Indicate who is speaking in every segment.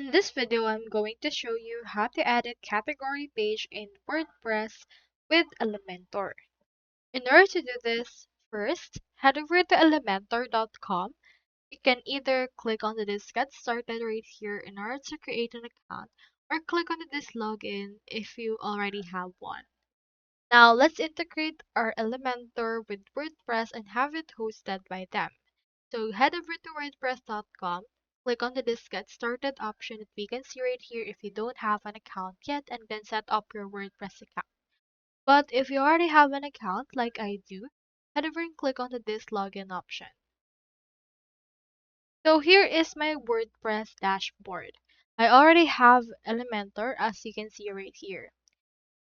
Speaker 1: In this video, I'm going to show you how to edit category page in WordPress with Elementor. In order to do this, first, head over to elementor.com. You can either click on this Get Started right here in order to create an account, or click on this Login if you already have one. Now, let's integrate our Elementor with WordPress and have it hosted by them. So head over to WordPress.com, click on the Get Started option that we can see right here if you don't have an account yet, and then set up your WordPress account. But if you already have an account like I do, head over and click on this login option. So here is my WordPress dashboard. I already have Elementor as you can see right here.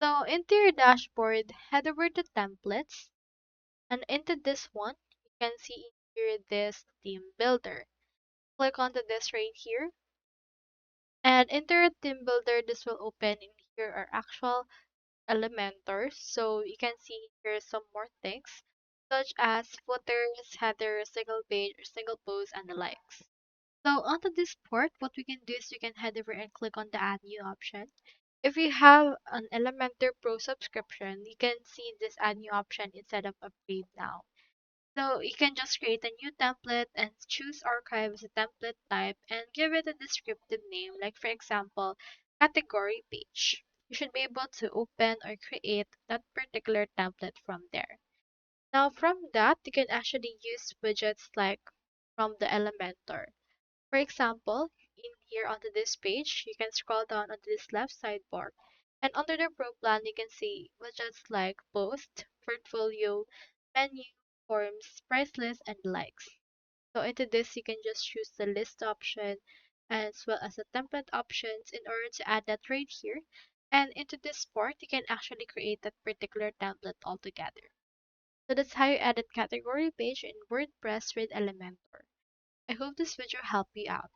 Speaker 1: So into your dashboard, head over to templates, and into this one, you can see here this theme builder. Click onto this right here, and enter a theme builder. This will open in here our actual Elementors. So you can see here some more things such as footers, headers, single page, or single post, and the likes. So onto this part, what we can do is you can head over and click on the add new option. If you have an Elementor Pro subscription, you can see this add new option instead of upgrade now. So you can just create a new template and choose archive as a template type and give it a descriptive name, like for example, category page. You should be able to open or create that particular template from there. Now from that, you can actually use widgets like from the Elementor. For example, in here onto this page, you can scroll down onto this left sidebar, and under the Pro plan, you can see widgets like post, portfolio, menu, forms, price list, and likes. So into this, you can just choose the list option as well as the template options in order to add that right here. And into this part, you can actually create that particular template altogether. So that's how you edit category page in WordPress with Elementor. I hope this video helped you out.